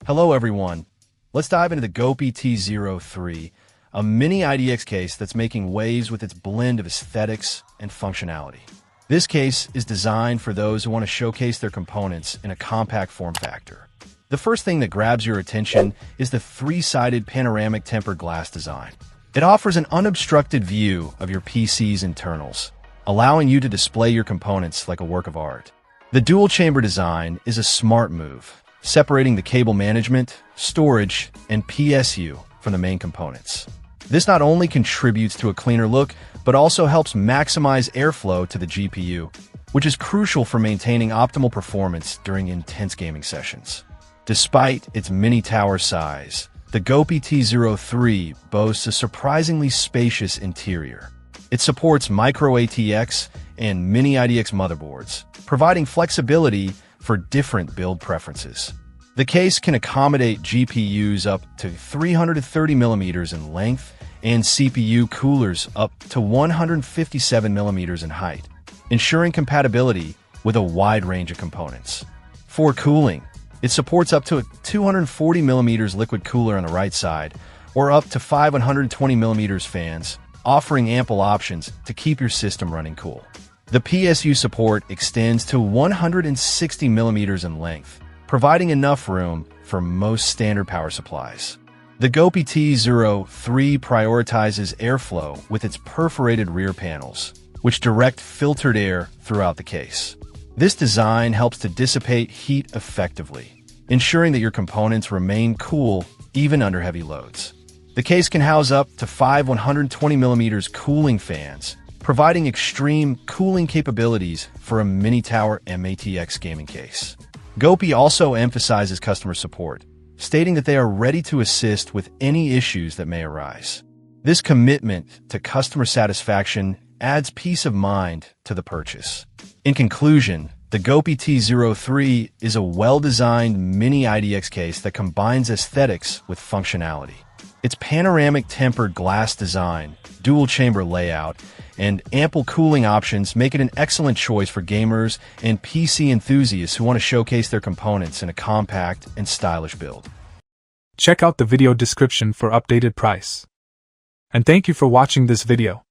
Hello everyone. Let's dive into the GOPIE T03, a mini ITX case that's making waves with its blend of aesthetics and functionality. This case is designed for those who want to showcase their components in a compact form factor. The first thing that grabs your attention is the three-sided panoramic tempered glass design. It offers an unobstructed view of your PC's internals, allowing you to display your components like a work of art. The dual-chamber design is a smart move, separating the cable management, storage, and PSU from the main components. This not only contributes to a cleaner look, but also helps maximize airflow to the GPU, which is crucial for maintaining optimal performance during intense gaming sessions. Despite its mini tower size, the GOPIE T03 boasts a surprisingly spacious interior. It supports micro ITX and mini ITX motherboards, providing flexibility for different build preferences. The case can accommodate GPUs up to 330mm in length and CPU coolers up to 157mm in height, ensuring compatibility with a wide range of components. For cooling, it supports up to a 240mm liquid cooler on the right side or up to 520mm fans, offering ample options to keep your system running cool. The PSU support extends to 160mm in length, providing enough room for most standard power supplies. The GOPIE T03 prioritizes airflow with its perforated rear panels, which direct filtered air throughout the case. This design helps to dissipate heat effectively, ensuring that your components remain cool even under heavy loads. The case can house up to 5 120mm cooling fans, providing extreme cooling capabilities for a mini tower ATX gaming case. GOPIE also emphasizes customer support, stating that they are ready to assist with any issues that may arise. This commitment to customer satisfaction adds peace of mind to the purchase. In conclusion, the GOPIE T03 is a well-designed mini ITX case that combines aesthetics with functionality. Its panoramic tempered glass design, dual-chamber layout, and ample cooling options make it an excellent choice for gamers and PC enthusiasts who want to showcase their components in a compact and stylish build. Check out the video description for updated price. And thank you for watching this video.